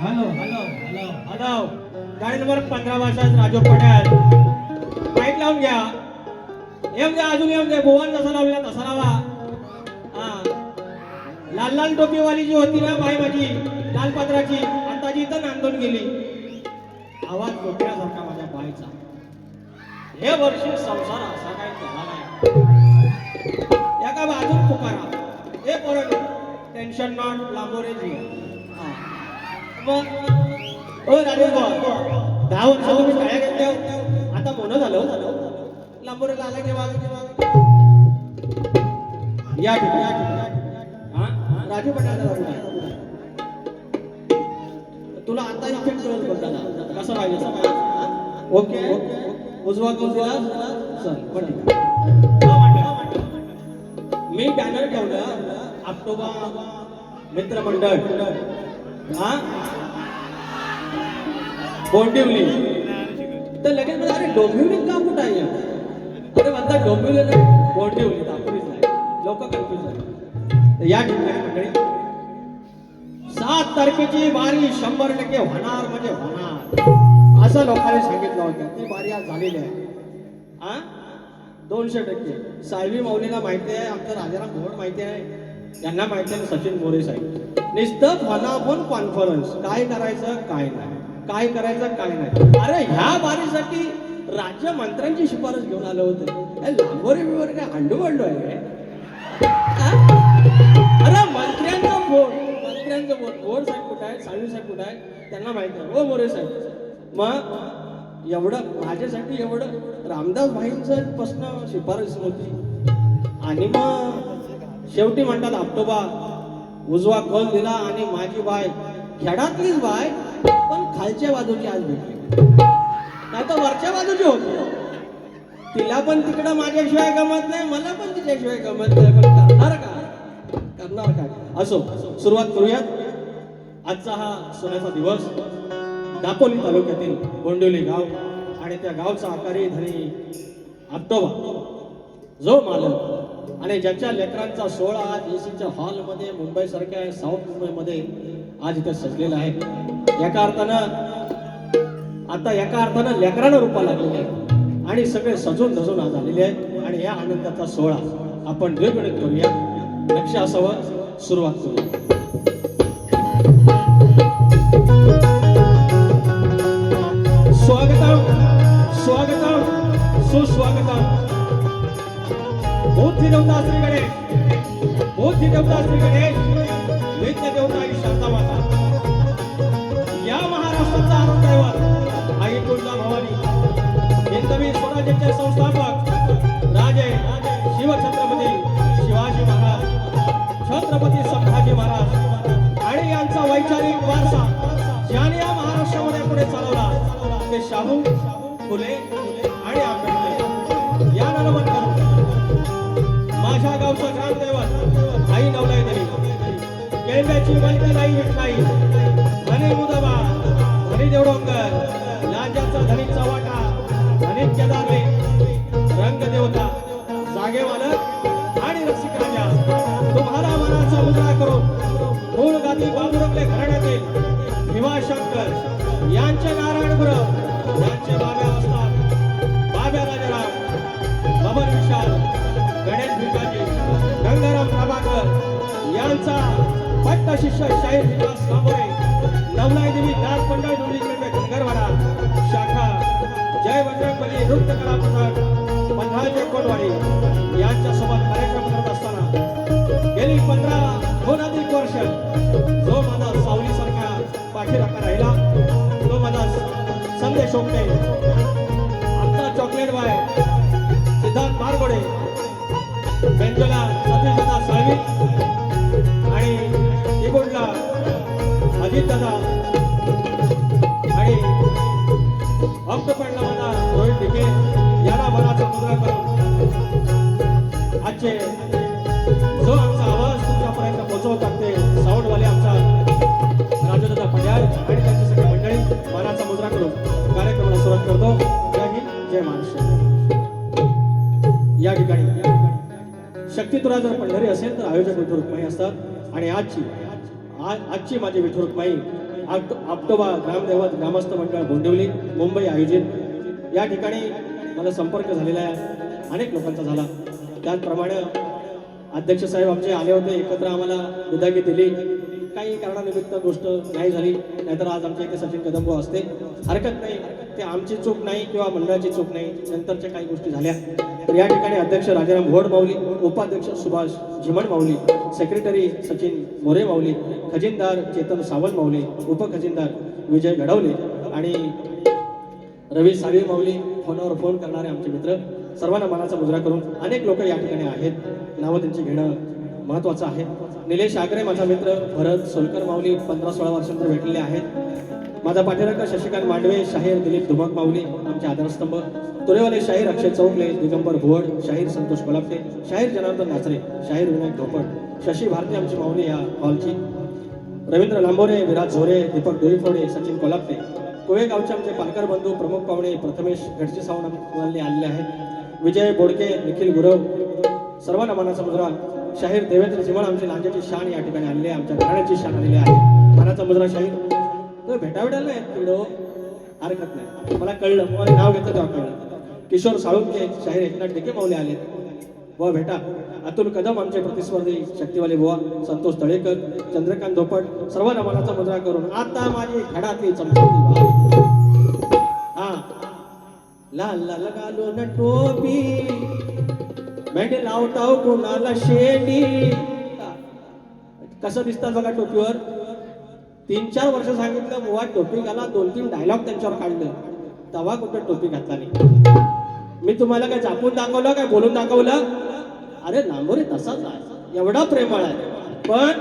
Hello hello hello hello गाडी number 15 वर्षात Raju Patel mic लावून घ्या. येऊन द्या अजून येऊन द्या. भुवन जसा लावला तसा लावा. लाल लाल टोपीवाली जी होती ना बाई माझी लाल पत्राची आता जी इथं नांदून गेली. आवाज झोपण्यासारखा माझ्या बाईचा. हे वर्षी संसार असा काही झाला नाही. एका बाजून पुकारा हे पोरं टेन्शन नॉट लांबोरे जी मग ओ राजू 10 वर्ष तुम्ही काय करते आता मोनं झालं लांबोरेला आला केव्हा या राजू पटेल तुला आता इफेक्ट बोलताना कसं पाहिजे ओके उजवा सर मी बॅनर ठेवलं ऑक्टोबर मित्रमंडळ डोंबिवली तर लगेच मला अरे डोंबिवलीत का कुठं आहे अरे म्हणतात डोंबिवलीला डोंबिवली दाखवलीच नाही लोक कन्फ्युज झाले. या ठिकाणी मंडळी 7 तारखेची बारी 100% होणार म्हणजे होणार असं लोकांनी सांगितलं होतं. ती बारी आज झालेली आहे 200%. साहेबी मौलीला माहिती आहे. आमचं राजाराम भोड माहिती आहे. यांना माहिती आहे सचिन मोरे साहेब नुसतं फनाफोन कॉन्फरन्स काय करायचं काय नाही काय करायचं काय नाही. अरे ह्या बारीसाठी राज्य मंत्र्यांची शिफारस घेऊन आलं होतं. लांबोरे बिवर काय अंडू आहे. अरे मंत्र्यांचं बोर्ड साहेब कुठं आहे साळवी साहेब कुठं आहे त्यांना माहिती आहे. ओ मोरे साहेब मग एवढं माझ्यासाठी एवढं रामदास भाईंचं प्रश्न शिफारस होती आणि मग शेवटी म्हणतात ऑक्टोबर उजवा कल दिला आणि माझी बाय खेडातलीच बाय पण खालच्या बाजूची आज भेटली नाही तर वरच्या बाजूची होती. तिला पण तिकडं माझ्याशिवाय गमत नाही मला पण तिच्याशिवाय गमत नाही. पण करणार काय असो सुरुवात करूयात. आजचा हा सोन्याचा दिवस दापोली तालुक्यातील गोंडवली गाव आणि त्या गावचा आकारी धनी ऑक्टोबर जो मालक आणि ज्याच्या लेकरांचा 16 आज एसीच्या हॉलमध्ये मुंबई सारख्या साऊथ मुंबईमध्ये आज इथे सजलेला आहे. एका अर्थानं लेकरांना रूपा लागलेली आहे आणि सगळे सजून धजून आज आलेले आहेत आणि या आनंदाचा सोहळा आपण निर्गणित करूया. लक्ष असावं सुरुवात करूया. स्वागतम स्वागतम सुस्वागतम. बुद्धी देवता श्री गणेश बुद्धी देवता श्री गणेश विद्या देवता ही शांता माता या महाराष्ट्राचा आराध्य आई तुळजा भवानी हिंदवी स्वराज्याचे संस्थापक राजे शिवछत्रपती शिवाजी महाराज छत्रपती संभाजी महाराज आणि यांचा वैचारिक वारसा ज्याने या महाराष्ट्रामध्ये पुढे चालवला ते शाहू फुले आणि आंबेडकर या नमन करून माझ्या गावचा ग्रामदैवत आई गेंद्याची बंद नाही विटलाई म्हणे मुदबा धनी देवडोंगर लांजाचा धनी चव्हाटा धनी केदारले रंग देवता जागे मालक आणि रसिक राजा तुम्हाला मनाचा मुजरा करून मूळ गादी बाबुरगले घराण्यातील भीमाशंकर यांचे नारायणपुर यांचे बाब्या असतात बाब्या राजाराम बबन विशाल गणेश भिकाजी गंगाराम प्रभाकर यांचा पट्ट शिष्य शाहीर विकास कांबोरे नवलाई देवी नाथ मंडळ डोंगरीकडे धनगरवाडा शाखा जय बजरंगबली नृत्य कला प्रकट पन्हाळचे कोटवाडी यांच्या सोबत कार्यक्रम करत असताना गेली 15 अधिक वर्ष जो माझा सावलीसारख्या पाठीराखा राहिला तो माझा संदेश ओकटे आमचा चॉकलेट बाय सिद्धार्थ मारगोडे बेंजोला सतीशदादा साळवी आणि कीबोर्डला अजितदादा आणि ऑक्टोपॅडला माझा रोहित ढिके याला मनाचा मुद्रा करून आजचे जो आमचा आवाज तुमच्यापर्यंत पोहोचवतात ते साऊंडवाले आमचा राजदादा पड्याळ आणि त्यांची सगळी मंडळी मनाचा मुद्रा करून कार्यक्रमाला सुरुवात करतो. जय हिंद जय महाराष्ट्र. या ठिकाणी शक्ती तुला जर पंढरी असेल तर आयोजक विठू रुक्माई असतात आणि आजची माझी विठू रुक्माई आपटोबा ग्रामदेवत ग्रामस्थ मंडळ गोंदिवली मुंबई आयोजित या ठिकाणी मला संपर्क झालेला आहे अनेक लोकांचा झाला त्याचप्रमाणे अध्यक्ष साहेब आमचे आले होते एकत्र आम्हाला विदागी दिली काही कारणानिमित्त गोष्ट नाही झाली नाहीतर आज आमच्या इथे सचिन कदम असते हरकत नाही ते आमची चूक नाही किंवा मंडळाची चूक नाही नंतरच्या काही गोष्टी झाल्या तर या ठिकाणी अध्यक्ष राजाराम घोड माऊली उपाध्यक्ष सुभाष झिमण माऊली सेक्रेटरी सचिन मोरे माऊली खजिनदार चेतन सावंत माऊली उपखजिनदार विजय घडवले आणि रवी साळवी माऊली फोनवर फोन करणारे आमचे मित्र सर्वांना मनाचा मुजरा करून अनेक लोक या ठिकाणी आहेत नावं त्यांची घेणं महत्वाचं आहे. निलेश आगरे माझा मित्र भरत सोलकर माऊली 15-16 वर्षांनंतर भेटलेले आहेत. माझा पाठीराखा शशिकांत मांडवे शाहीर दिलीप धुमक माऊली आमचे आधारस्तंभ तुरेवाले शाहीर अक्षय चौकले दिगंबर भुवड शाहीर संतोष कोलापटे शाहीर जनार्दन नाचरे शाहीर विनायक धोपट शशी भारती आमची माऊली या हॉलची रवींद्र लांबोरे विराज झोरे दीपक डोईफोडे सचिन कोलापटे कोळेगावचे आमचे पालकर बंधू प्रमुख पाहुणे प्रथमेश गडचे सावंत आलेले आहेत विजय बोडके निखिल गुरव सर्वांना मनाचा मुजरा शाहीर देवेंद्र जिमण आमचे लांजाची शान या ठिकाणी आलेले आमच्या घराण्याची शान आलेली आहे मनाचा मुजरा शाहीर तो भेटावेला नाही तिकडो हरकत नाही मला कळलं मला नाव घेतलं तेव्हा कळलं किशोर साळुंके शाहीर एकनाथ डेके माऊले आले बुवा भेटा अतुल कदम आमचे प्रतिस्पर्धी शक्तिवाले बुवा संतोष तळेकर चंद्रकांत धोपट सर्वांना मनाचा मुजरा करून आता माझी घडातली चमकती हा लाल लाल घालून टोपी मेंढे लावताव कोणाला शेंडी कसं दिसतात बघा टोपीवर 3-4 वर्ष सांगितलं बुवा टोपी घाला 2-3 डायलॉग त्यांच्यावर काढलं तवा कुठं टोपी घातला नाही मी तुम्हाला काय झापून दाखवलं काय बोलून दाखवलं अरे लांबोरे तसाच आहे एवढा प्रेमळ आहे पण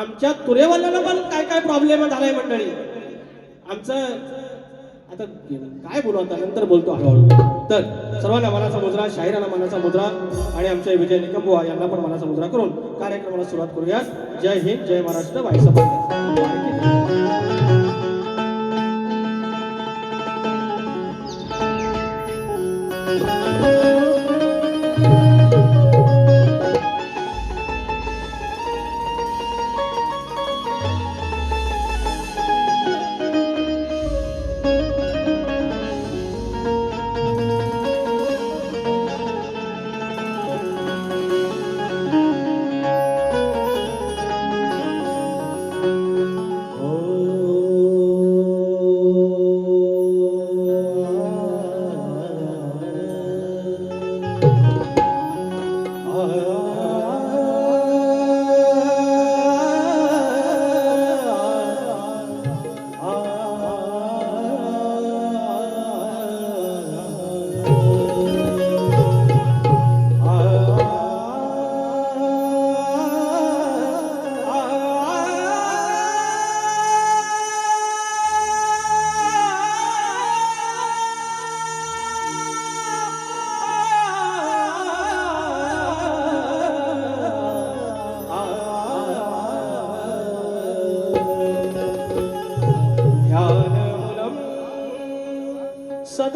आमच्या तुरेवाल्याला पण काय काय प्रॉब्लेम झालाय मंडळी आमचं आता काय बोलू आता नंतर बोलतो हळूहळू तर सर्वांना मनाचा मुजरा शाहिरांना मनाचा मुजरा आणि आमच्या विजय निकमबुवा यांना पण मनाचा मुजरा करून कार्यक्रमाला सुरुवात करूया. जय हिंद जय महाराष्ट्र वायसा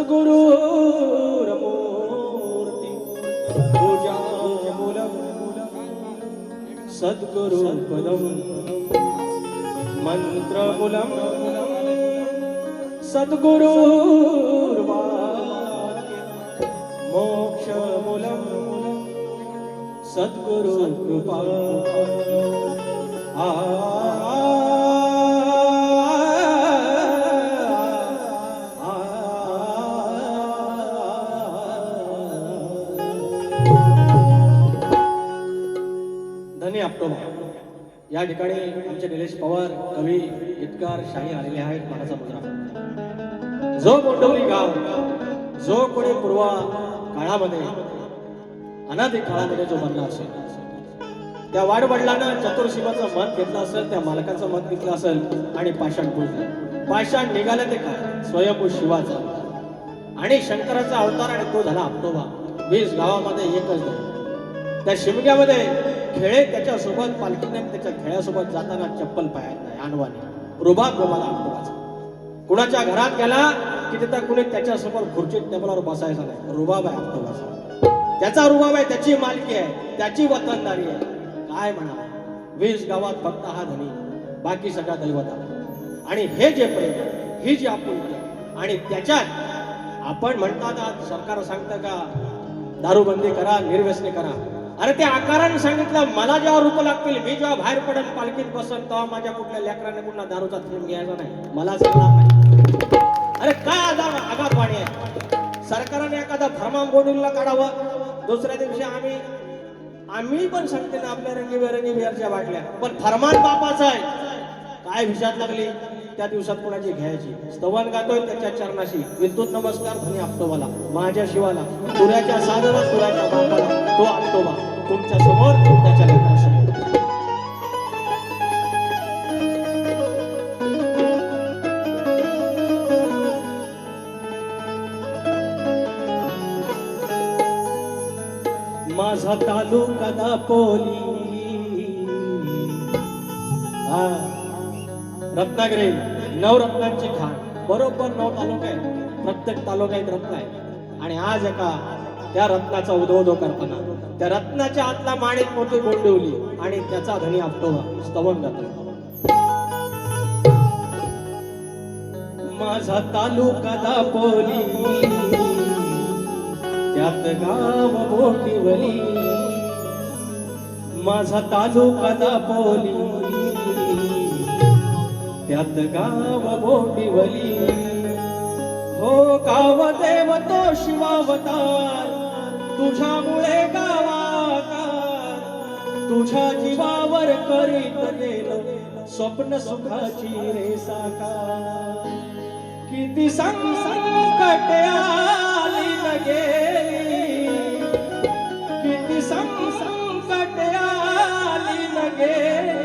सद्गुरुर्मूर्ती पूजा मूलम सद्गुरु पदम मंत्रमूलम सद्गुरुर्वाक्य मोक्षमूलम सद्गुरु कृपा धन्य आपटोबा. या ठिकाणी आमचे निलेश पवार कवी गीतकार शाही आलेले आहेत. मनाचा मुद्रा जो गोंडवली गाव जो कोणी पूर्वा काळामध्ये अनादी काळामध्ये जो बनला असेल त्या वाडवडिलांना चतुर्शिवाचं मत घेतलं असेल, त्या मालकाचं मत घेतलं असेल आणि पाषाण पूजलं. पाषाण निघालं ते काय स्वयंभू शिवाचा आणि शंकराचा अवतार आणि तो झाला आपटोबा. 20 गावामध्ये एकच नाही. त्या शिमग्यामध्ये खेळे त्याच्यासोबत पालखीने त्याच्या खेळ्यासोबत जाताना चप्पल पायात नाही आणवाने रुबाब गमाला आपटोबाचा. कुणाच्या घरात गेला की तिथं कुणी त्याच्यासमोर खुर्चीत टेबलावर बसायचा नाही. रुबाब आहे आपटोबाचा. त्याचा रुबाब आहे, त्याची मालकी आहे, त्याची वतनदारी आहे. काय म्हणा 20 गावात फक्त हा धनी, बाकी सगळा दैवता. आणि हे जे प्रेम ही जी आपुलकी आणि त्याच्यात आपण म्हणतात आज सरकार सांगतं का दारूबंदी करा निर्व्यसनी करा. अरे ते आकाराने सांगितलं मला जेव्हा रूप लागतील मी जेव्हा बाहेर पडेल पालखीत बसन तेव्हा माझ्या कुठल्या लेकराने कुठला दारूचा थेंब घ्यायचा नाही, मला सांगणार नाही. अरे काय आघात वाणी आहे. सरकारने एखादा फर्मान बोर्डिंगला काढावं, दुसऱ्या दिवशी आम्ही पण सांगते ना आपल्या रंगीबेरंगी बिअरच्या बाटल्या, पण फरमान बापाचा आहे. काय विषयात लागली त्या दिवसात कोणाची घ्यायची. स्तवन गातोय त्याच्या चरणाशी विद्युत नमस्कार धनी आपटोबाला माझ्या शिवाला तुऱ्याच्या साधना तुऱ्याच्या बापाला तो आपटोबा तुमच्या समोर त्याच्या लेकरासमोर. माझा तालुका दापोली रत्नागिरी नवरत्नांची खाण बरोबर 9 तालुका आहे. प्रत्येक तालुक्यात रत्न आहे. आणि आज एका त्या रत्नाचा उदो करताना त्या रत्नाच्या आतला माणिक मोठी गोंडवली आणि त्याचा धनी आपटोबा स्तवन गातो. माझा तालुका दापोली त्यात गाव बोटिवली. माझा तालुका दापोली त्यात गाव बोटिवली. हो गाव देव तो शिवावतार तुझ्यामुळे गावाकार तुझ्या जीवावर करीत गेलो स्वप्न सुखाची रे साकार. किती संकट आली न गेली किती संकट आली न गेली.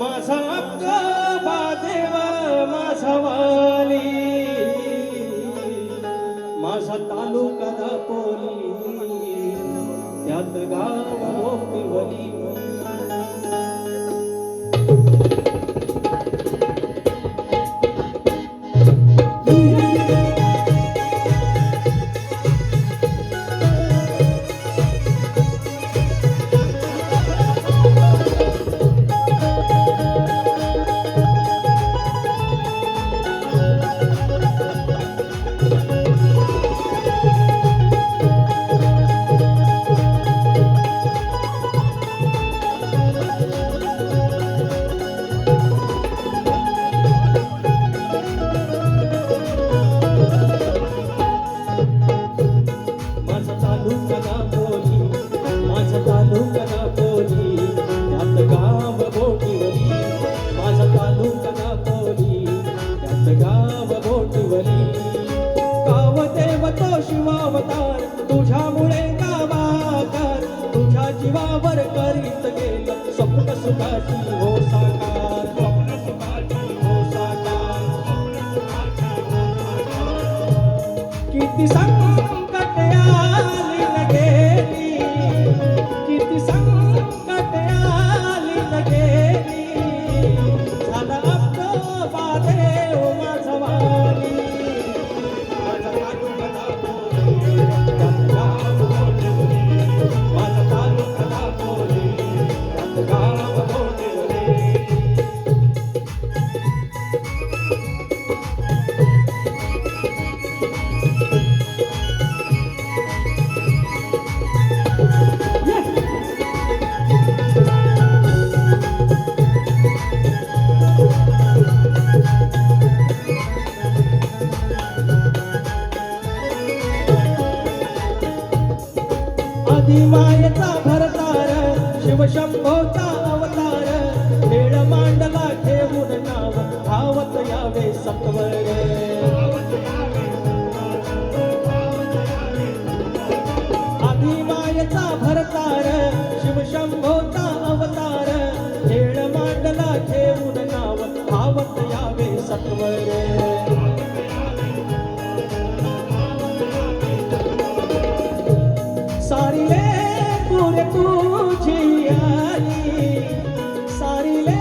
माझा आपटोबा देवा माझा वाली माझा तालुका दापोली त्यात गाव बोटिवली. शिवावतार तुझ्यामुळे गावाकार तुझ्या जीवावर करीत गेल स्वप्न सुखाची हो साकार. स्वप्न सुखाची हो साकार. किती संकट आली न गेली किती संकट आली न गेली. झाला आपटोबा देव माझा वाली शिवशंभोचा अवतार खेळ मांडला घेऊन नाव धावत यावे सत्वर आधी मायेचा भरतार शिवशंभोचा अवतार खेळ मांडला घेऊन नाव धावत यावे सत्वर सारीले पुरे तुझी आली सारीले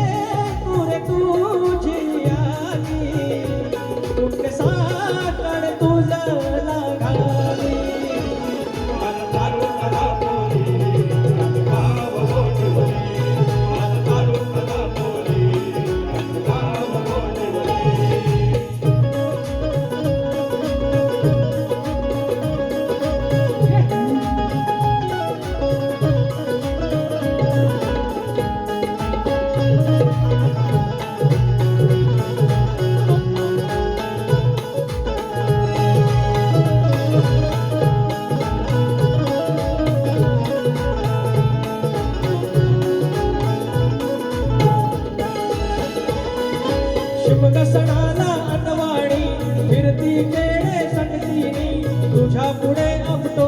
पुरे तुझी आली कुठे साकड तुझं लागाली शिमगसणाला अनवाणी फिरती केळे संगतीनी तुझ्या पुढे अबतो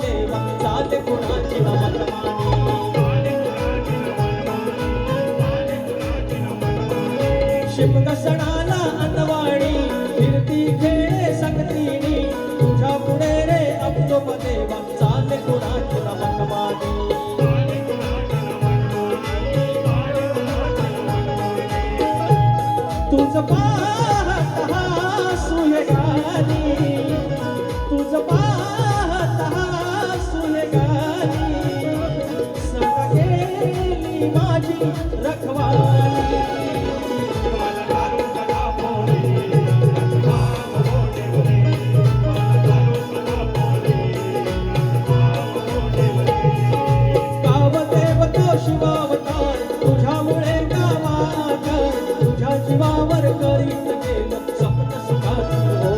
देवा चाले कुणाची शिमगसणाला अनवाणी फिरती खेळे संगतीनी तुझ्या पुढे रे अबतो देवा चाले कुणाची मनमानी तुझ पाहत सुये गाली तुझ पाहत सुये गाली सग गेली माझी रखवाली गावदेव तो शिवावतार तुझ्यामुळे गावाकर तुझ्या जीवावर करीत गेलं स्वप्न सुखाची हो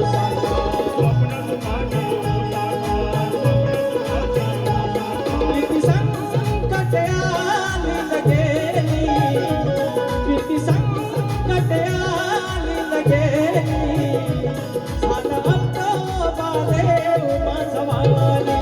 किती संकट आली न गेली किती संकट आली न गेली झालं अब्दो बादेव माझा वाली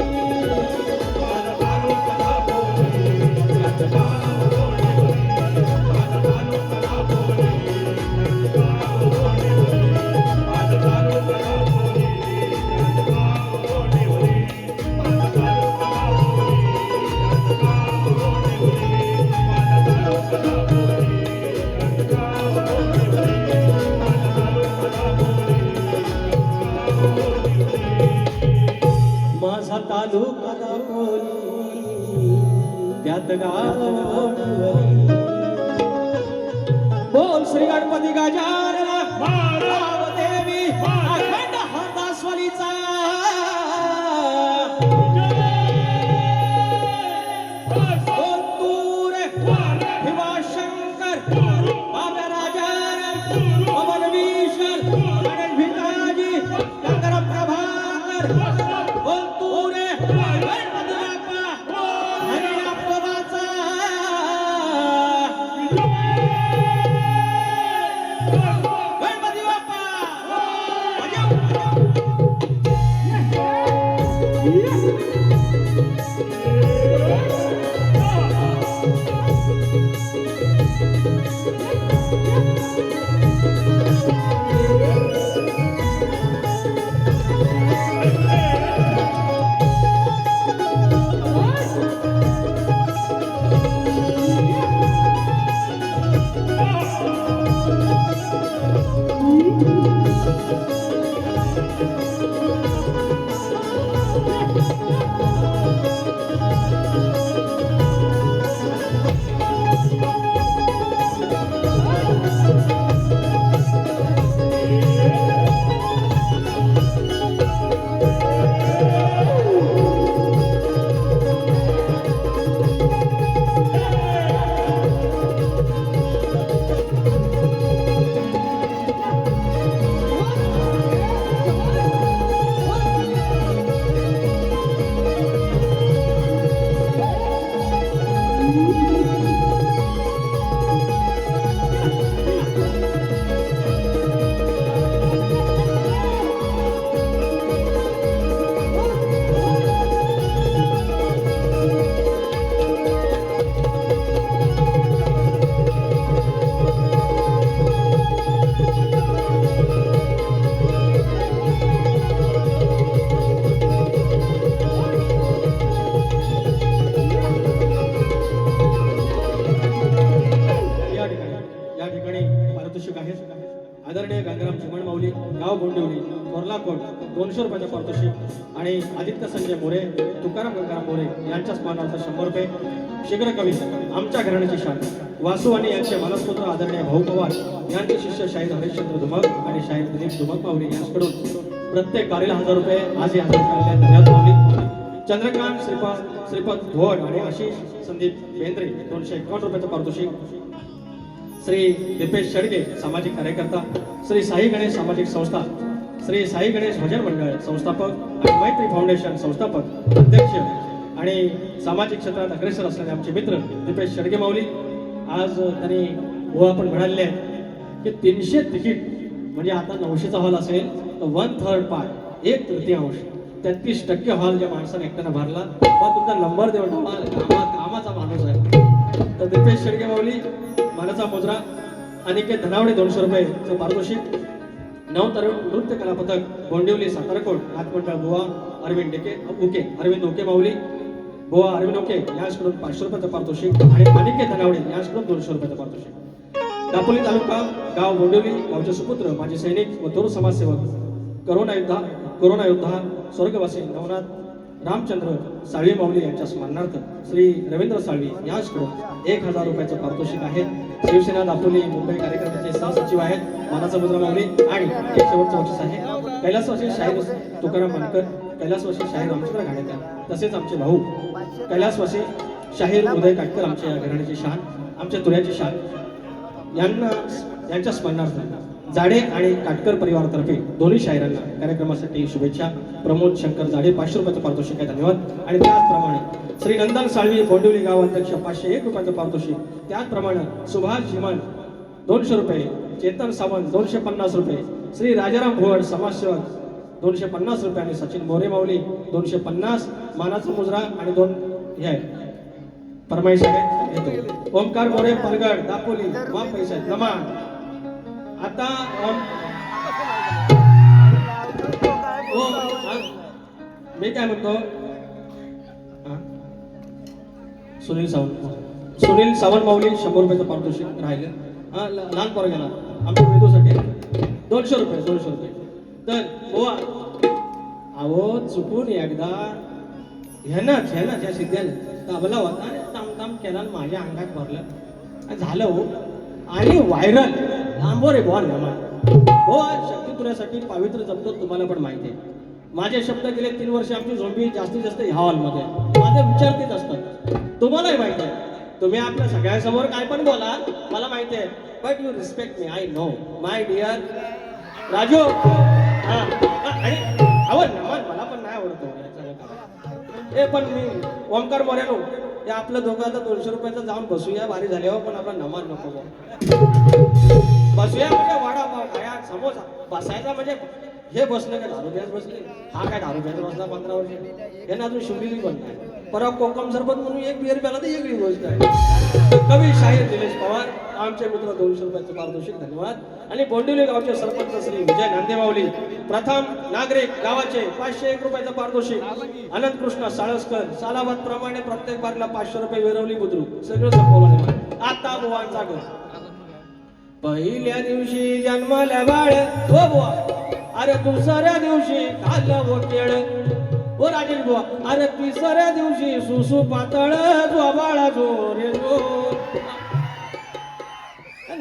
माझा तालुका दाखवली त्यात गावडवली बोल श्री गणपती गजानन देवी अखंड हरदासवालीचा बोल तू रे शिवाशंकर बाबा राजा अमर विश्वर गणेश भिकाजी शंकर प्रभाकर बोल तू रे गणपती बाप्पा हरिनाथोबाचा गणपती बाप्पा Thank you. विजय गंगाराम चिमण माऊली गाव बोंडिवली थोरला कोट 200 रुपयाचं पारितोषिक आणि आदित्य संजय मोरे तुकाराम गंगाराम मोरे यांच्या स्मरणार्थ 100 रुपये. शीघ्र कवी आमच्या घराण्याची शान वासू आणि यांचे मानसपुत्र आदरणीय भाऊ पवार यांचे शिष्य शाहीर हरिश्चंद्र धुमक आणि शाहीर दिलीप धुमक माऊली यांच्याकडून प्रत्येक गाडीला 1000 रुपये आजही हजर केलेले धन्यवाद माऊली. चंद्रकांत श्रीपद धोड आणि आशिष संदीप बेंद्रे 251 रुपयाचं पारितोषिक. श्री दीपेश शेडगे सामाजिक कार्यकर्ता श्री साई गणेश सामाजिक संस्था श्री साई गणेश भजन मंडळ संस्थापक आणि मैत्री फाउंडेशन संस्थापक अध्यक्ष आणि सामाजिक क्षेत्रात अग्रेसर असलेले आमचे मित्र दीपेश शेडगे माऊली. आज त्यांनी बुवा पण म्हणाले की 300 तिकीट म्हणजे आता 900चा हॉल असेल तर 1/3 पार्ट 1/3 33% हॉल ज्या माणसाने एकट्यानं भरला बा तुमचा नंबर देऊन कामाचा माणूस आहे. तर दीपेश शेडगे माऊली मानाचा मुजरा अनिकेत धनावडे 200 रुपयेचं पारितोषिक. नवतरुण नृत्य कला पथक बोंडिवली सातारकोट नाथमंडळ बुवा अरविंद ओके माऊली बुवा अरविंद ओके यांच्याकडून 500 रुपयाचं पारितोषिक आणि अनिकेत धनावडे यांच्याकडून 200 रुपयाचं पारितोषिक. दापोली तालुका गाव बोंडिवली गावचे सुपुत्र माजी सैनिक व थोर समाजसेवक कोरोना योद्धा स्वर्गवासी नवनाथ रामचंद्र साळवी माऊली यांच्या स्मरणार्थ श्री रवींद्र साळवी यांच्याकडून 1000 रुपयाचं पारितोषिक आहे. शिवसेना दापोली मुंबई कार्यक्रमाचे सहसचिव आहेत मानाचा मुद्रा माऊली. आणि एक शेवटचं बक्षीस आहे कैलासवासी शाहीर तुकाराम मानकर कैलासवासी शाहीर रामचंद्र घाणेकर तसेच आमचे भाऊ कैलासवासी शाहीर उदय काटकर आमच्या घराण्याची शान आमच्या तुऱ्याची शान यांच्या स्मरणार्थ जाडे आणि काटकर परिवारातर्फे दोन्ही शाहिरांना कार्यक्रमासाठी शुभेच्छा. प्रमोद शंकर जाडे 500 रुपयाचं पारितोषिक आहे धन्यवाद. आणि त्याचप्रमाणे श्री नंदन साळवी बोंडिवली गाव अध्यक्ष 501 रुपयाचं पारितोषिक. त्याचप्रमाणे सुभाष झिमन 200 रुपये चेतन सावंत 250 रुपये श्री राजाराम भोवड समाजसेवक 250 रुपये आणि सचिन मोरे माऊली 250 मानाचा मुजरा आणि 2 हे फरमाईश आहे येतो. ओमकार मोरे पालगड दापोली माफ पैसे आहेत नमान. आता मी काय म्हणतो सुनील सावंत माऊली 100 रुपयाचं पारितोषिक राहिलं. लहान पोरं गेला आमच्या वेदूसाठी 200 रुपये. तर बुवा अहो चुकून एकदा ह्यानाच ह्या सिद्ध्यानं ताबला होता आणि तामताम केला माझ्या अंगात भरलं झालं हो आणि व्हायरल लांबोरे बॉल हो शक्ती तुऱ्यासाठी पावित्र्य जपतो तुम्हाला पण माहिती आहे. माझे शब्द गेले 3 वर्ष आमची झोंबी जास्तीत जास्त ह्या हॉलमध्ये माझे विचार तेच असतात तुम्हालाही माहिती आहे. तुम्ही आपल्या सगळ्यांसमोर काय पण बोला मला माहिती आहे but you respect me I know my dear Raju. आणि आवड मला पण नाही आवडतो हे पण मी ओमकार मोऱ्यानो हे आपलं दोघं आता 200 रुपयाचं जाऊन बसूया भारी झाल्यावर पण आपला नमान नको बसूया म्हणजे वडापाव खाया समोसा बसायचा म्हणजे हे बसलं काय 10 रुपयाच बसले हा काय 10 रुपयाचा बसला 15 वर्ष हे ना अजून शिवलेली पण नाही. परवा कोकम सरबत म्हणून एक बिअर प्याला तर वेगळी गोष्ट आहे. कवी शाहीर दिनेश पवार आमचे मित्र 200 रुपयाचं पारितोषिक धन्यवाद. आणि बोंडिवली गावचे सरपंच श्री विजय नांदेमाऊली प्रथम नागरिक गावाचे 501 रुपयाचं पारितोषिक. अनंत कृष्ण साळसकर सालाबाद प्रमाणे प्रत्येक बारीला 500 रुपये विरवली बुद्रुक सगळं संपवलं. आता बुवांचा घर पहिल्या दिवशी जन्माला बाळ हो बुवा अरे दुसऱ्या दिवशी खाल्लं वो केळ ओ राजेश बुवा अरे तिसऱ्या दिवशी सुसू पातळ जो बाळा जो रे जो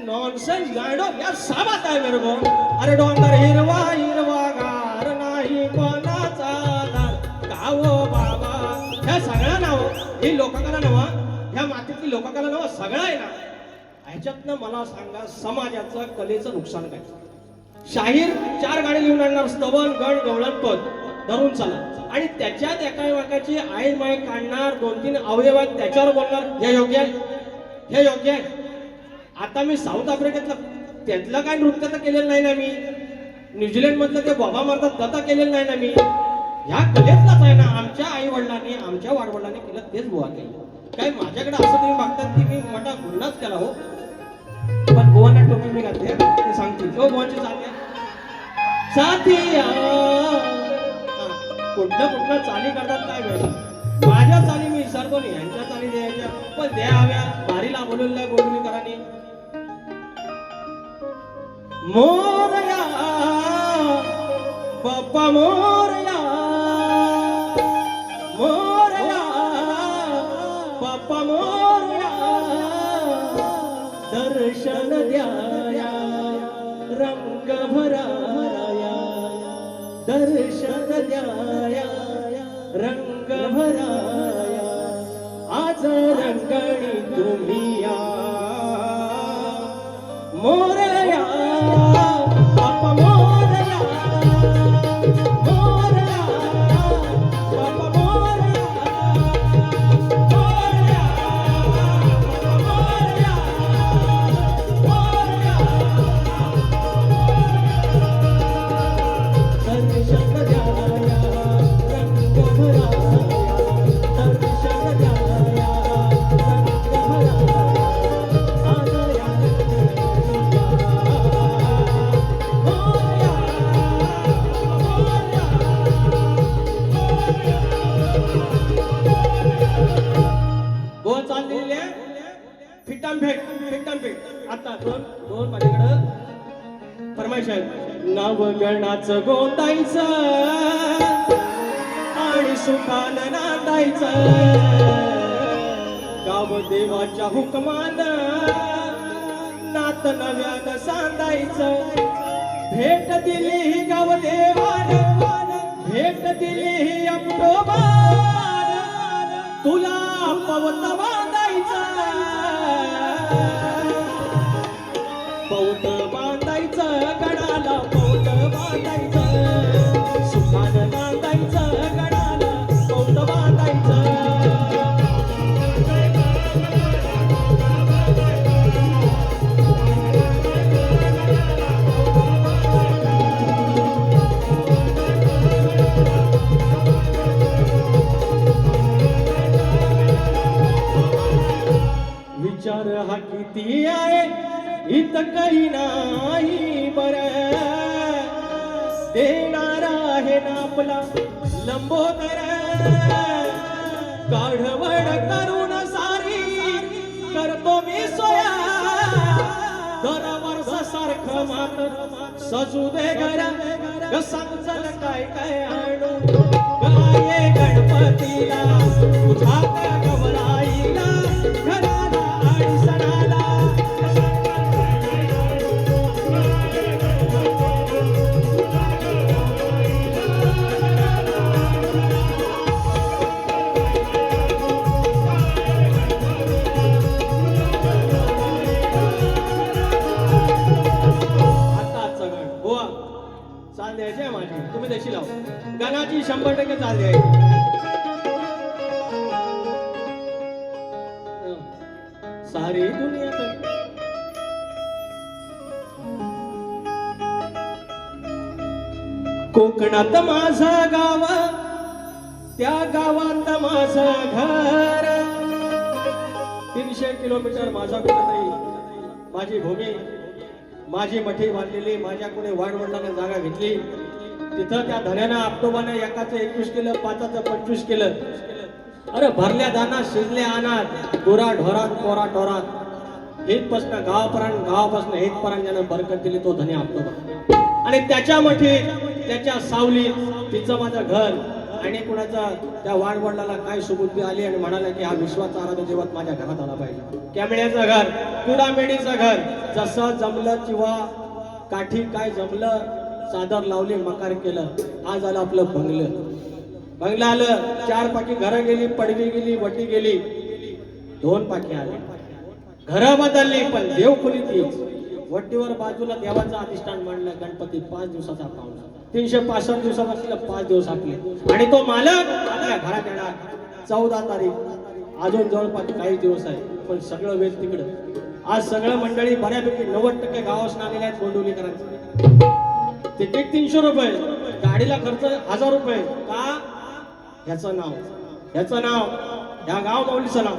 नॉनसेन्स गाडो या साबात आहे मेरे को. अरे डोंगर हिरवा गार नाही कोणाचा दार गावो बाबा ह्या सगळ्या नाव ही लोककला नवा ह्या मातीतली लोककला नवा सगळं आहे ना. ह्याच्यातनं मला सांगा समाजाचं कलेचं नुकसान काय. शाहीर 4 गाणी लिहून आणणार स्तवन गण गवळण पद धरून चाला आणि त्याच्यात एकामेकाची आई माय काढणार 2-3 अवयवात त्याच्यावर बोलणार हे योग्य आहे. आता मी साऊथ आफ्रिकेतलं त्यातलं काय नृत्य तर केलेलं नाही ना मी. न्यूझीलंड मधलं ते बाबा मारतात तर केलेलं नाही ना मी. ह्या कलेतलाच आहे ना. आमच्या आई वडिलांनी आमच्या वाडवडिलांनी केलं तेच बुवा केलं. काय माझ्याकडे असं तुम्ही मागतात की मी मोठा गुन्हाच केला हो पण बुवांना टोपी मी घातली ते सांगतील तो बुवांची साथिया कुठलं चाली करतात काय वेळ माझ्या चाली मी विसरतो नाही यांच्या चाली द्यायच्या पण द्याव्या भारीला बोलवल्या गोडुलीकरांनी मोरया बाप्पा मोरया मोरया बाप्पा मोरया दर्शन द्याया रंग भराया दर्शन द्याया रंग भराया आज रंगणी तुम्ही या मोरया बाप्पा मोरया मोरया बाप्पा मोरया मोरया मोरया मोरया दर्शन द्याया रंग भराया दर्शन द्याया रंग भराया आज या गोवा चाललेली आहे फिटाम फेक आता दोन माझ्याकडं फरमाईश आहे नाव गणाचं गोंदायचं आणि सुखानं नांदायचं गाव देवाच्या हुकमान नात नव्यानं सांदायचं भेट दिली ही गाव देवान भेट दिली ही अमरोबान तुला पवत बांधायचं पौत बांधायचं गडाला पौत बांधायचं सुखानं नांदायचं गडाला पौत बांधायचं विचार हा किती आहे इथं काही नाही बरं देणारा आहे ना आपला लंबोदर काढवड करून सारी करतो मी सोया दर वर्ष सारखं मात्र सजू दे घर सांगल काय काय आणू गाये गणपतीला तुझा गवराईला घराला आणि सणाला चाल द्यायची आहे माझी तुम्ही देशी लाव गाण्याची 100% चाल द्यायची सारी दुनिया कोकणात माझं गाव त्या गावात माझं घर 300 किलोमीटर माझा कुठेतरी माझी भूमी माझी मठी बांधलेली माझ्या कोणी वाडवडिलांना जागा घेतली तिथं त्या धन्यानं आपटोबानं एकाचं 21 केलं 5चं 25 केलं अरे भरल्या दाना शिजले अनाथ गोरा ढोरात कोरा ढोरात हेतपासून गावापासून हेतपर्यंत ज्यानं बरकत दिली तो धन्य आपटोबा आणि त्याच्या मठी त्याच्या सावलीत तिचं माझं घर आणि कुणाचा त्या वाडवडिलाला काय सुबुद्धी आली आणि म्हणाला की हा विश्वाचा आराध्य देवत माझ्या घरात आला पाहिजे कॅमेड्याचं घर कुडामेडीचं घर जसं जमलं किंवा काठी काय जमलं चादर लावली मकार केलं आज आलं आपलं बंगलं आलं 4 पाकी घरं गेली पडवी गेली वटी गेली 2 पाकी आले घरं बदलली पण देव खुली तीच वटीवर बाजूला देवाचं अधिष्ठान मांडलं गणपती 5 दिवसाचा पाहुणा 365 दिवसापासून 5 दिवस आपले आणि तो मालक आपल्या घरात येणार 14 तारीख अजून जवळपास काही दिवस आहे पण सगळं वेळ तिकडं आज सगळं मंडळी बऱ्यापैकी 90% गावास आलेले आहेत गोंडवलीकरांचे तिकीट 300 रुपये गाडीला खर्च 1000 रुपये का ह्याचं नाव ह्या गाव माऊलीचं नाव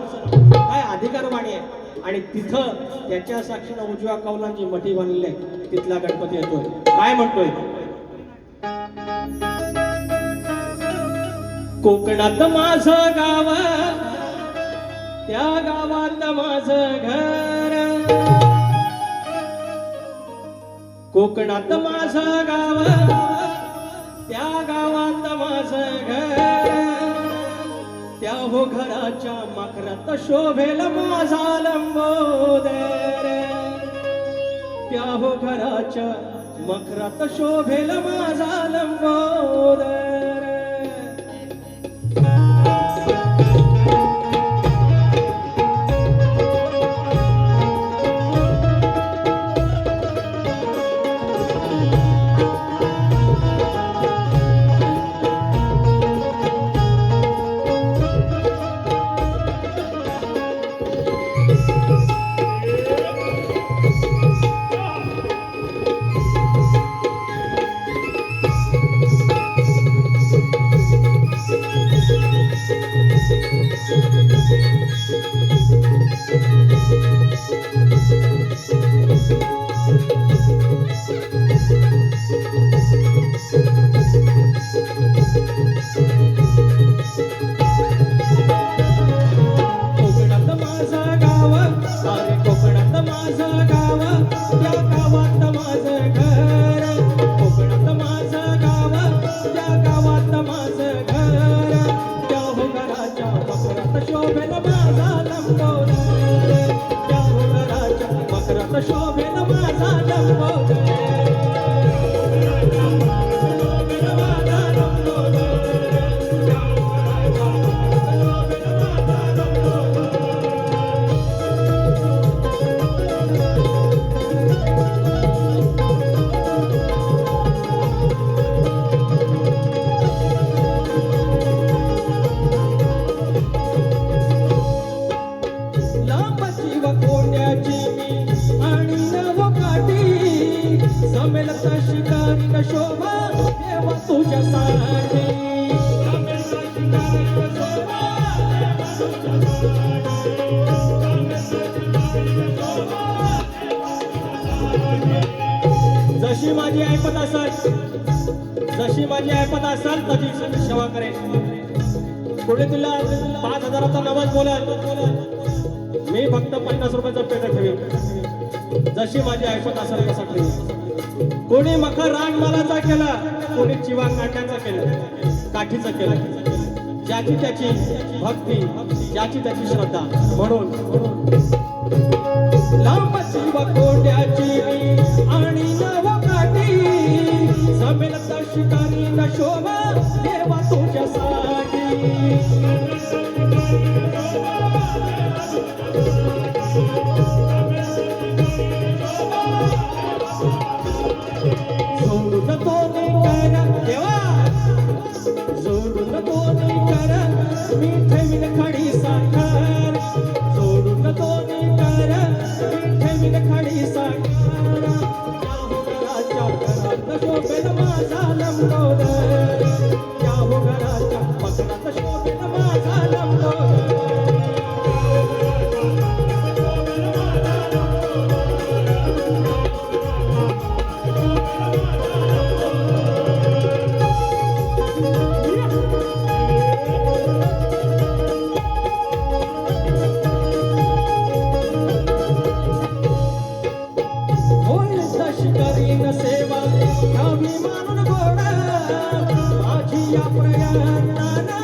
काय अधिकारवाणी आहे आणि तिथं त्याच्या साक्षीनं उजव्या कौलांची मठी बांधलेली आहे तिथला गणपती येतोय काय म्हणतोय कोकणात माझं गाव त्या गावात माझं घर कोकणात माझं गाव, त्या गावात माझं घर, त्या हो घराच्या मकरात शोभेल माझा लंबोदर, त्या हो घराच्या मकरात शोभेल माझा लंबोदर. जशी माझी ऐपत असाल, जशी माझी ऐपत असाल तशी सेवा करेन. पुढे तुला 5,000चा नवस बोलाल, मी फक्त 50 रुपयाचा पेट ठेवेन. जशी माझी ऐपत असेल तसा ठेवेन. कोणी मखर रानमालाचा केला, कोणी चिवा काट्याचा केला, काठीचा केला. ज्याची त्याची भक्ती, ज्याची त्याची श्रद्धा. म्हणून लांबची व कोंड्याची आणि नवकाठी जमेल तशी करी न शोभा देवा तुझ्यासाठी. सोडून तो करा देवा, सोडून तो करा मी ठेवीन खडी साखर. सोडून तो करा मी ठेवीन खडी साखर. त्या हो घराच्या घरात शोभेल माझा लंबोदर, त्या हो घराच्या मकरात शोभेल माझा लंबोदर. सेवा घ्यावी मानून गोडा माझी या प्रयत्नाना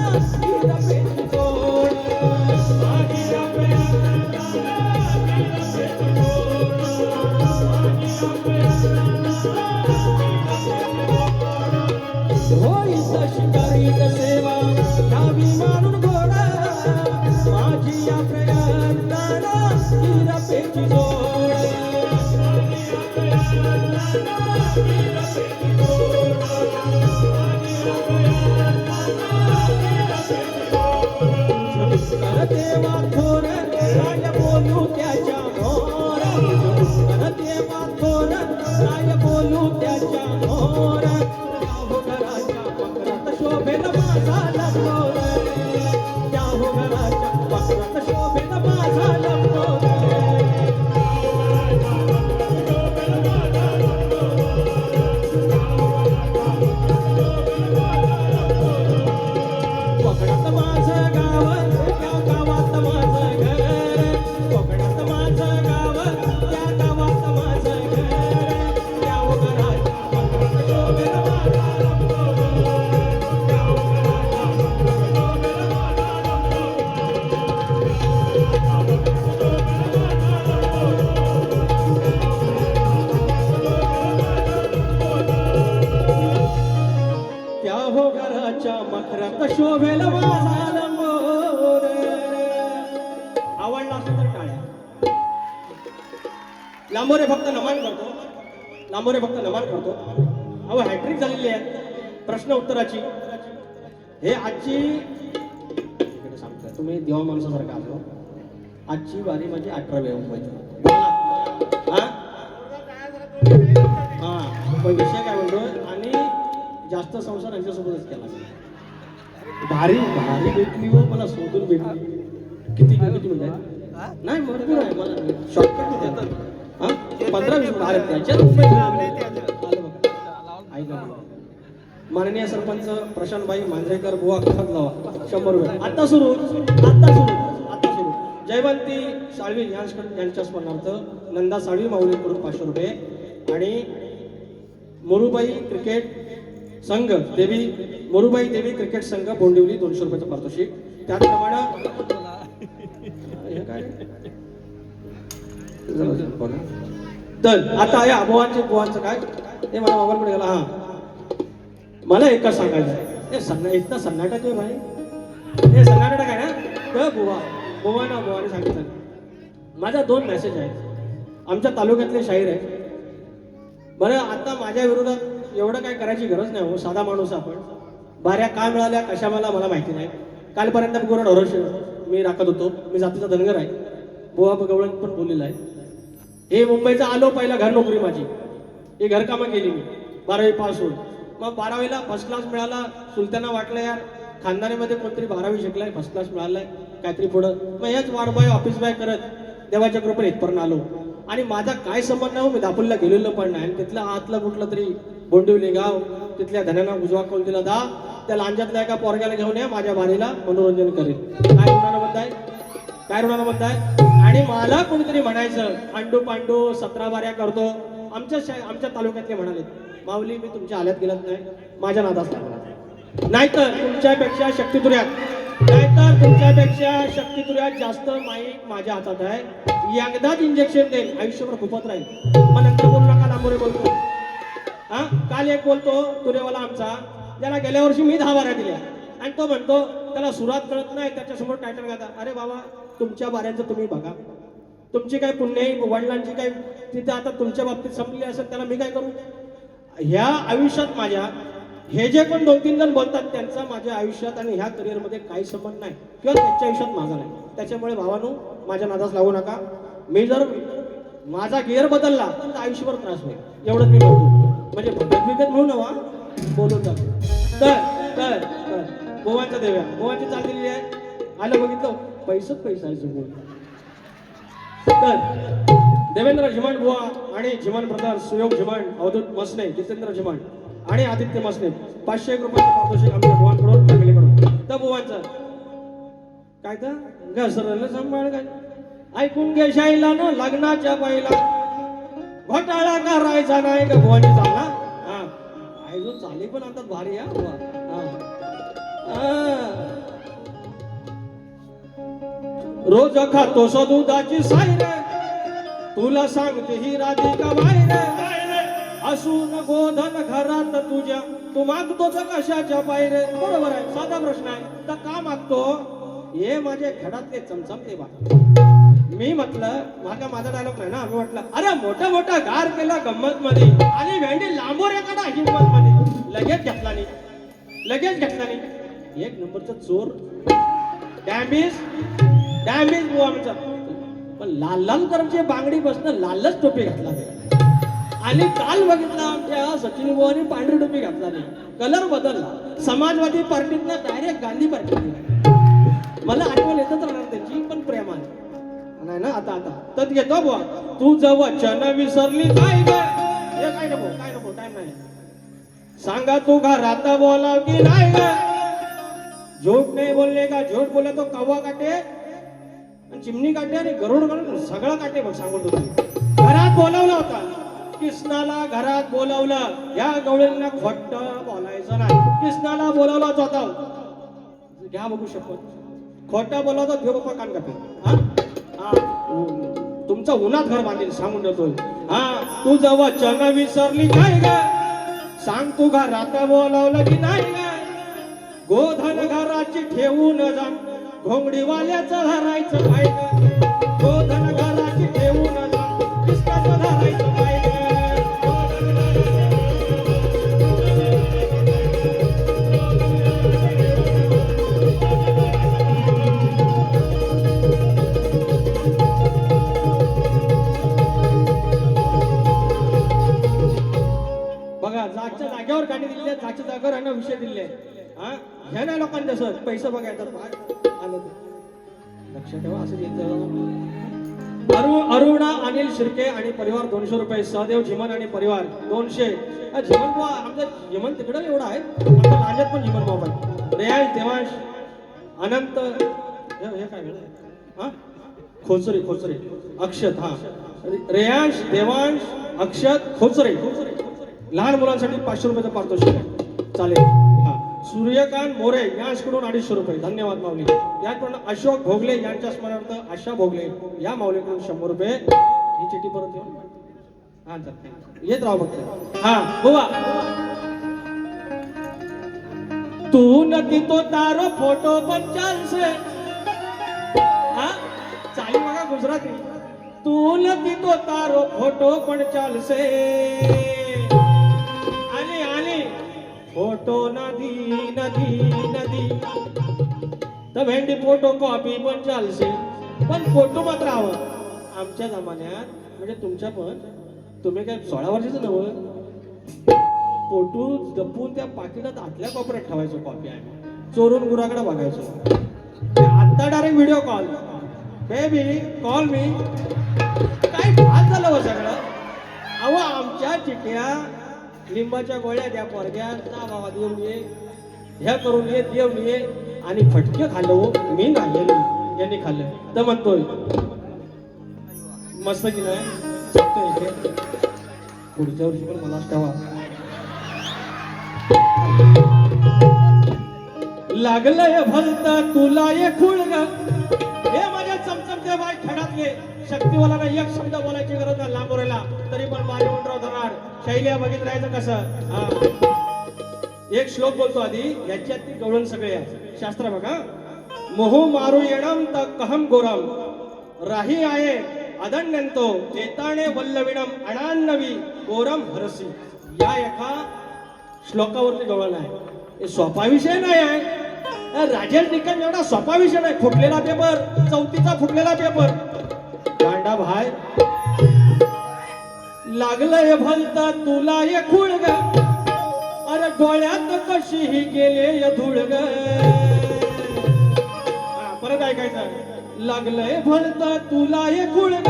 पेट गोड. माझी या होई तशी करीन सेवा घ्यावी मानून गोडा माझी या प्रयत्नाना पेट गोड. देवा थोर राय बोलू त्याच्या मोर, देवा थोर राय बोलू त्याच्या मोर. त्या हो घराच्या मकरात शोभेल माझा लंबोदर, त्या हो घराच्या मकरात शोभेल माझा लंबोदर. कोकणात माझं गाव, त्या गावात माझं घर. कोकणात माझं लांबोरे फक्त नमन करतो, लांबोरे फक्त नमन करतो. अहो हॅट्रिक झालेली आहे प्रश्न उत्तराची. हे आजची सांगतो तुम्ही देवा माणसासारखं आलो. आजची वारी माझी 18वी मुंबईची. हा पण विषय काय म्हणतोय आणि जास्त संसार यांच्यासोबतच केला. भारी भारी भेटली व मला शोधून भेटली. किती म्हणजे नाही भरपूर आहे मला शॉर्टकट हा 15-20 भारत त्याच्यात माननीय सरपंच प्रशांतभाई मांजरेकर बुवा खत लावा 100 रुपये. आता सुरू जयवंती साळवी यांच्या स्मरणार्थ नंदा साळवी माऊलीकडून 500 रुपये आणि मोरूबाई क्रिकेट संघ मोरूबाई देवी क्रिकेट संघ बोंडिवली 200 रुपयाचं पारितोषिक. त्याचप्रमाणे तर आता आहे बुवांचं काय ते मला मोबाईल कडे गेला. हा मला एकच सांगायचं हे इतका सन्नाटक आहे भाई. हे सन्नाटक आहे ना बुवाने सांगितलं. माझा 2 मेसेज आहेत. आमच्या तालुक्यातले शाहीर आहे. बरं आता माझ्या विरोधात एवढं काय करायची गरज नाही हो. साधा माणूस आपण. बाऱ्या का मिळाल्या कशा मला माहिती नाही. कालपर्यंत गुरु ढोरशे मी राखत होतो. मी जातीचा धनगर आहे. बुवा गवळण पण बोललेला आहे. हे मुंबईचा आलो पहिला घर नोकरी माझी. हे घरकामं केली मी 12वी पास होऊन. मग 12वीला फर्स्ट क्लास मिळाला. सुलताना वाटलं यार खानदानीमध्ये कोणतरी 12वी शिकलाय फर्स्ट क्लास मिळालाय काहीतरी पुढं. मग हेच वार्ड बॉय ऑफिस बॉय करत देवाच्या कृपेने इथपर्यंत आलो. आणि माझा काय संबंध नाही. मी दापोलीला गेलेलो पण नाही. आणि तिथलं आतलं कुठलं तरी बोंडिवली गाव तिथल्या धन्यांना उजवा कोण दिला दा त्या लांजातल्या एका पोरग्याला घेऊन या माझ्या बारीला मनोरंजन करेल. काय ऋणानं म्हणताय. आणि मला कोणीतरी म्हणायचं अंडू पांडू 17 बाऱ्या करतो. आमच्या तालुक्यातले म्हणाले माऊली मी तुमच्या आल्यात गेलत नाही माझ्या नादास लागला. नाहीतर तुमच्यापेक्षा शक्तितुर्यात जास्त माईक माझ्या हातात आहे. एकदाच इंजेक्शन देईल आयुष्यभर खुपत राहील. मग नंतर बोलू नका लांबोरे बोलतो. हा काल एक बोलतो तुरेवाला आमचा ज्याला गेल्या वर्षी मी 10 बाऱ्या दिल्या आणि तो म्हणतो त्याला सुरात कळत नाही त्याच्यासमोर टायटल गाता. अरे बाबा तुमच्या बाऱ्यांचं तुम्ही बघा. तुमची काय पुण्य वडिलांची काय तिथे आता तुमच्या बाबतीत संपली असेल त्याला मी काय करू. ह्या आयुष्यात माझ्या हे जे कोण 2-3 जण बोलतात त्यांचा माझ्या आयुष्यात आणि ह्या करिअरमध्ये काही संबंध नाही किंवा त्यांच्या आयुष्यात माझा नाही. त्याच्यामुळे भावानो माझ्या नादास लागू नका. मी जर माझा गिअर बदलला तर आयुष्यभर त्रास होईल एवढंच मी बोलतो. म्हणजे भगत म्हणून नवा बोलून जातो. तर गोवांच्या देव्या गोवांची चाल दिलेली आहे. आलं बघितलं पैसा आहे बोल. तर देवेंद्र झिमण बुवा आणि झिमण ब्रदर सुयोग झिमण अवधूत मसने जितेंद्र झिमण आणि आदित्य मसने 501 रुपयाचं पारितोषिक आमच्या बुवांकडून फॅमिलीकडून. तर बुवांचं काय तर घसरलं सांभाळ काय ऐकून घे शाईला ना लग्नाच्या पहिला घोटाळा करायचा नाही का बुवांची चालला. हा अजून चाली पण आता भारी हा बुवा. रोज खातो दुधाची साई रे तुला सांगते ही राधिका बाई रे. असून गोधन घरात तुझ्या तू मागतो तर कशाच्या बाहेर. बरोबर आहे साधा प्रश्न आहे. तर का मागतो हे माझे घरातले चमचमते बा. मी म्हटलं माझा डायलॉग नाही ना. मी म्हटलं अरे मोठा गार केला गंमत मध्ये आणि भेंडी लांबोऱ्या काढा हिंमत मध्ये. लगेच घेतला नाही. एक नंबरचा चोर डॅमेज बुवा आमचा. पण लाल करमची बांगडी बसणं लालच टोपी घातला आणि काल बघितलं आमच्या सचिन बुवानी पांढरी टोपी घातला नाही. कलर बदलला. समाजवादी पार्टीतनं डायरेक्ट गांधी पार्टीत. मला आठवण येतच राहणार त्यांची पण प्रेमाने नाही ना. आता तर घेतो बुवा तुझं वचन विसरली काय नको टाइम नाही. सांगा तू घरात बोलाव की नाही ग. झूठ नाही बोलले का. झूठ बोले तो कव्वा काटे आणि चिमणी काटे आणि गरुड सगळं काटे. बघ सांगून घरात बोलावला होता कृष्णाला. घरात बोलावलं या गवळींना खोट बोलायचं नाही. कृष्णाला बोलावलाच होता. घ्या बघू शपथ खोटा बोलावता घेऊ बाप्पा कान कापे. तुमचं उन्हात घर बांधेल सांगून देतोय. हा तुझं वचन विसरली काय ग. सांग तू घरात बोलावलं की नाही ग. गोधन घराची ठेवून जा घोंगडीवाल्याचं धरायचं काय ग. गोधन घराची ठेवून जा कृष्णाचं व्हायच्या जागेवर यांना विषय दिले हा ह्या नाही लोकांनी जसं पैसे बघायचं आलं लक्ष ठेवा असं अरुणा अनिल शिर्के आणि परिवार 200 रुपये. सहदेव झिमन आणि परिवार 200. झिमन बुवा आमचं झिमन तिकडं एवढा आहे आमच्या लांजात पण झिमन बाबा आहे. रेयांश देवांश अनंत हे काय हा खोचरे अक्षत हा रेयांश देवांश अक्षत खोचरे लहान मुलांसाठी 500 रुपयाचा पारितोषिक चालेल. हा सूर्यकांत मोरे यांच्याकडून 250 रुपये. धन्यवाद माऊली. याचप्रमाणे अशोक भोगले यांच्या स्मरणार्थ आशा भोगले या माऊलीकडून 100 रुपये. ही चिठ्ठी परत येऊन हा येत राहा फक्त. हा बुवा तू नदी तो तारो फोटो पण चालसे हा चाली बघा गुजराती. तू नदी तो तारो फोटो पण चालसे आली फोटो नदी तर भेंडी फोटो कॉपी पण चालसे पण फोटो मात्र हवं. आमच्या जमान्यात म्हणजे तुमच्या पण तुम्ही काय 16 वर्षाचं नव्हतं फोटो जपून त्या पाकिटात आतल्या कोपऱ्यात ठेवायचो. कॉपी आहे चोरून गुराकडे बघायचो. आता direct video call baby call मी काय भात झालं हो सगळं. अहो आमच्या चिठ्ठ्या लिंबाच्या गोळ्या द्या पोरग्या जा बाबा देऊन ये ह्या करून ये देऊन ये आणि फटके खाल्लं हो मी नाही यांनी खाल्लं तर म्हणतोय मस्त की नाही सांगतोय पुढच्या वर्षी पण मलाच ठेवा. लागलंय भलता तुला ये खुळग हे माझ्या चमचमते बाय खडातले शक्तीवाला एक शब्द बोलायची गरज नाही लांबोरेला तरी पण बारी उंडराव धरणार. शैल्या बघित राहायचं कसं. हा एक श्लोक बोलतो आधी याच्यात ती गवळण सगळे आहे शास्त्र बघा. मोह मारू येणम त कहम गोरम राही आहे अदण्यंतो एताणे वल्लविणम अणान्नवी गोरम हरसी. या एका श्लोकावरती गवळण आहे. हे सोपा विषय नाही आहे. राजेश निकम एवढा सोपा विषय नाही. फुटलेला पेपर 34चा फुटलेला पेपर गांडा भाई. लागलंय भलता तुला ये खुळग अरे डोळ्यात कशी ही गेले धुळग. परत ऐकायचं. लागलंय भलता तुला ये खुळग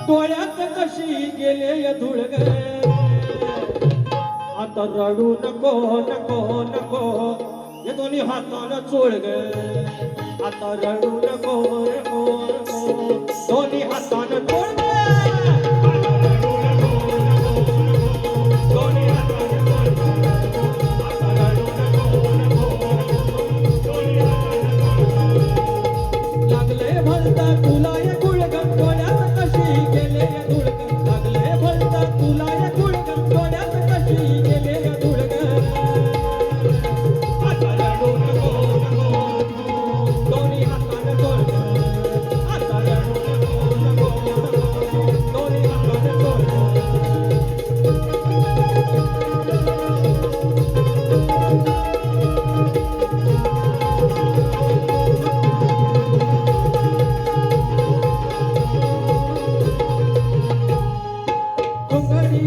डोळ्यात कशी गेले धुळग. आता रडू नको हे दोन्ही हातानं चोळग. आता रडू नको दोन्ही हातानं चोळग. लागले भलता तुला ये खुळग डोळ्यात कशी गेले धुळग. लागले भलता तुला ये खुळग डोळ्यात कशी गेले धुळग. आता रडू नको दोन्ही हातानं चोळग. आता रडू नको दोन्ही हातानं चोळग.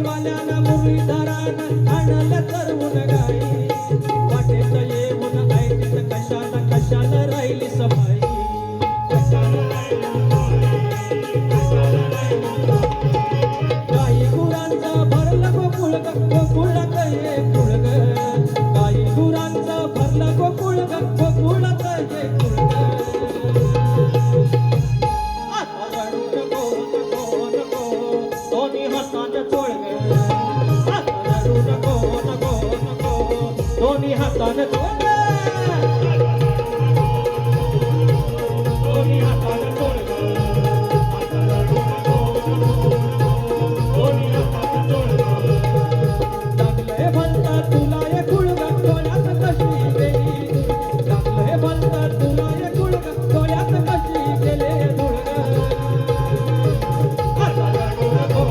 वाल्यानं मुरलीधरानं आणलं तरवून गाई वाटेत येऊन ऐकत कशाला राहिली सफाई. गाई गुरांचं भरलं गोकुळात ये कुळग. गाई गुरांचं भरलं गोकुळात ये कुळग. आता रडू नको दोन्ही हातानं चोळग. दोन्ही हातानं चोळग. दोन्ही हातानं चोळग. दोन्ही हातानं चोळग. लागलंय भलता तुला ये खुळग डोळ्यात कशी गेली. लागलंय भलता तुला ये खुळग डोळ्यात कशी गेले धुळग. आता रडू नको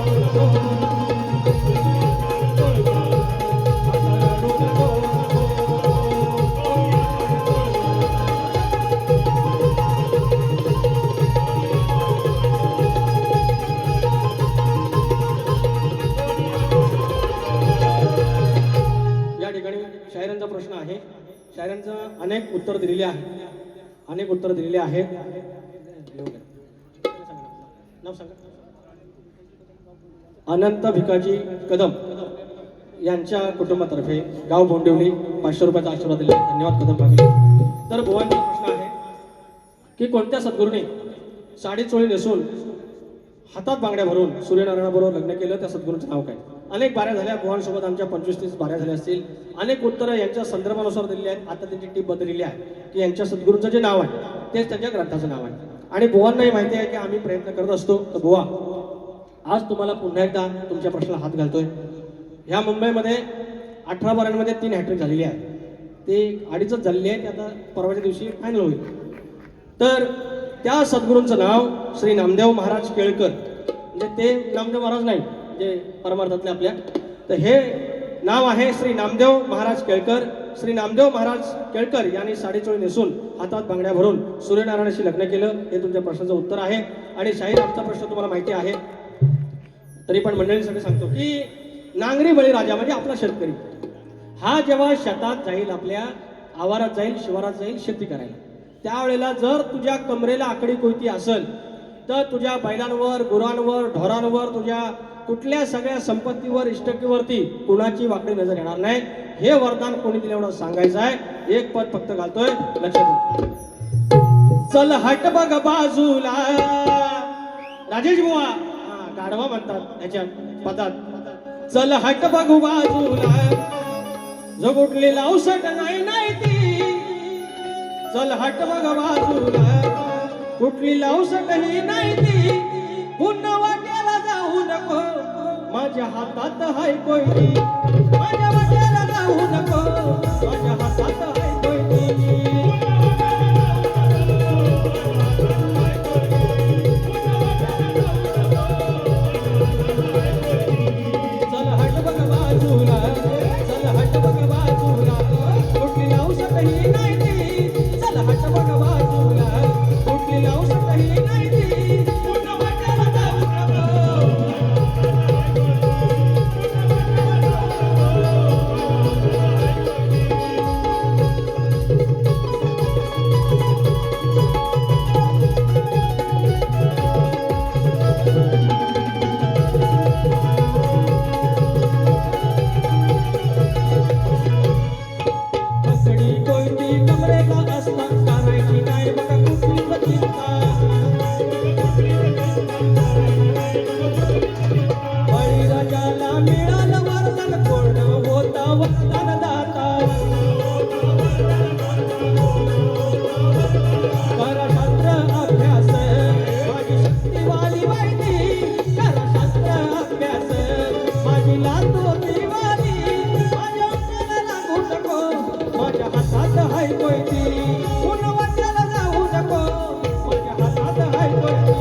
शायरांचं अनेक उत्तर दिलेली आहे, अनेक उत्तर दिलेली आहेत. नाव सांगा. अनंत भिकाजी कदम यांच्या कुटुंबातर्फे गाव बोंडिवली 500 रुपयाचा आशीर्वाद दिला. धन्यवाद कदम पाटील. तर भुवांचा प्रश्न आहे की कोणत्या सद्गुरूने साडी चोळी नेसून हातात बांगड्या भरून सूर्यनारायणाबरोबर लग्न केलं, त्या सद्गुरूंचं नाव काय? अनेक बाऱ्या झाल्या भुवांसोबत, आमच्या 25-30 बाऱ्या झाल्या असतील. अनेक उत्तरं यांच्या संदर्भानुसार दिलेली आहेत. आता त्यांची टीप बदललेली आहे की यांच्या सद्गुरूंचं जे नाव आहे तेच त्यांच्या ग्रंथाचं नाव आहे. आणि बुवांनाही माहिती आहे की आम्ही प्रयत्न करत असतो. तर बुवा, आज तुम्हाला पुन्हा एकदा तुमच्या प्रश्नाला हात घालतोय. ह्या मुंबईमध्ये 18 बाऱ्यांमध्ये 3 हॅट्रिक झालेली आहे. ते 2.5च झालेली आहे. ते आता परवाच्या दिवशी फायनल होईल. तर त्या सद्गुरूंचं नाव श्री नामदेव महाराज केळकर, म्हणजे ते नामदेव महाराज नाही जे परमार्थातले आपल्या, तर हे नाव आहे श्री नामदेव महाराज केळकर. श्री नामदेव महाराज केळकर यांनी साडीचोळी नेसून हातात बांगड्या भरून सूर्यनारायणाशी लग्न केलं. हे तुमच्या प्रश्नाचं उत्तर आहे. आणि शाहीर आमचा प्रश्न तुम्हाला माहिती आहे, तरी पण मंडळीसाठी सांगतो की नांगरी बळीराजा म्हणजे आपला शेतकरी हा जेव्हा शेतात जाईल, आपल्या आवारात जाईल, शिवारात जाईल शेती करायला, त्यावेळेला जर तुझ्या कमरेला आकडी कोयती असेल तर तुझ्या बैलांवर, गुरांवर, ढोरांवर, तुझ्या कुठल्या सगळ्या संपत्तीवर, इष्टकीवरती कुणाची वाकडी नजर येणार नाही. हे वरदान कोणी दिलं एवढं सांगायचं आहे. एक पद फक्त घालतोय, लक्षात घ्या. चल हट बघ बाजूला, राजेश बुवा गाढवा म्हणतात त्याच्या पदात. चल हट बघ बाजूला, जो कुठली लावसट नाही नाही ती. चल हट बघ बाजूला, कुठली लावसटही नाही ती. पुन्हा वाट्याला जाऊ नको, माझ्या हातात हाय कोयती. माझ्या वाट्याला जाऊ नको, माझ्या हातात हाय कोयती. चल हट बघ बाजूला, चल हट बघ बाजूला, कुठली लावसटही नाही ती. चल हट बघ बाजूला, कुठली लावसटही नाही ती. पुन्हा वाट्याला जाऊ नको. पकडी कोयती कमरेला असता, करायची नाही बघा कुठली चिंता. बळीराजाला मिळालं वरदान, पूर्ण होता वरदान दाता. करा शास्त्र अभ्यास, माझी शक्तीवाली माहिती. करा शास्त्र अभ्यास, माझी लातोती वाली. माझ्या अंगाला लागू नको, माझ्या हातात हाय कोयती. पुन्हा वाट्याला जाऊ नको, माझ्या हातात हाय कोयती.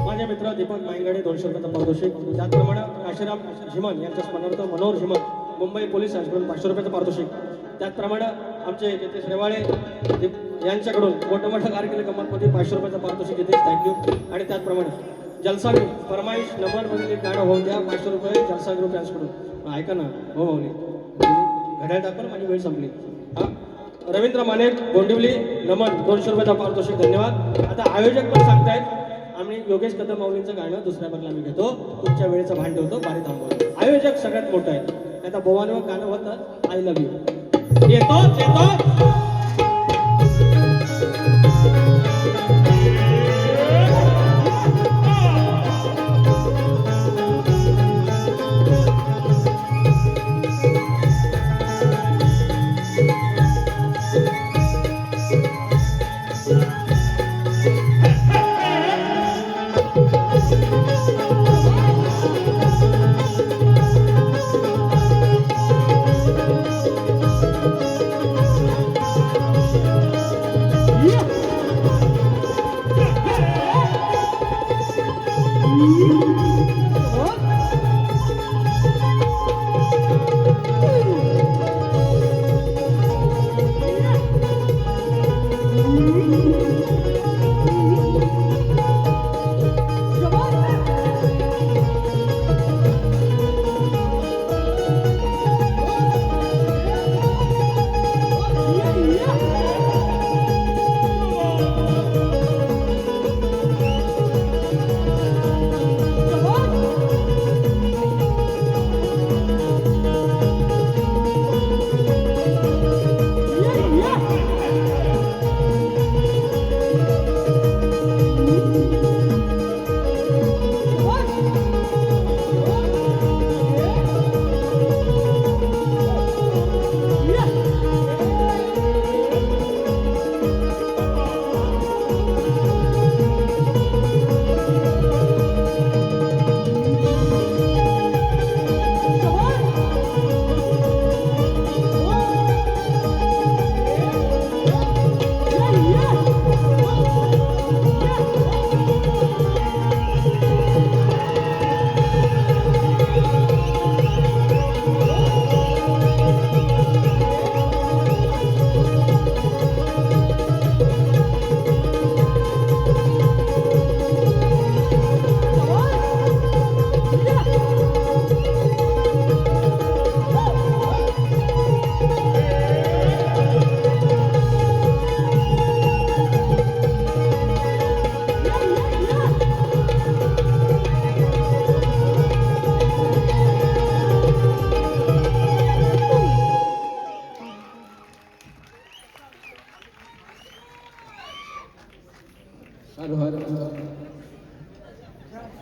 माझे मित्र दीपक माईंगडे 200 रुपयाचा पारितोषिक. त्याचप्रमाणे काशीराम झिमन यांच्या स्मरणार्थ मनोहर झिमन मुंबई पोलीस यांच्याकडून 500 रुपयाचं पारितोषिक. त्याचप्रमाणे आमचे जितेश रेवाळे यांच्याकडून मोठमोठं कार्य केले गंमतमध्ये 500 रुपयाचं पारितोषिक. जितेश थँक्यू. आणि त्याचप्रमाणे जलसा ग्रुप फरमाईश नंबर मधील एक गाणं होऊन द्या, 500 रुपये जलसा ग्रुप यांच्याकडून. ऐका ना हो माऊली, घड्याळ दाखल, माझी वेळ संपली. हा रवींद्र माने बोंडिवली नमन 200 रुपयाचा पारितोषिक. धन्यवाद. आता आयोजक पण सांगतायत आम्ही योगेश कदम माऊलींचं गाणं दुसऱ्या बदला आम्ही घेतो, तुमच्या वेळेचं भान ठेवतो, बारी थांबवतो. आयोजक सगळ्यात मोठं आहे. आता बोवानं गाणं होतं आय लव्ह यू. येतो येतो.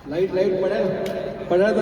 लाईट लाईट पडायला पडायला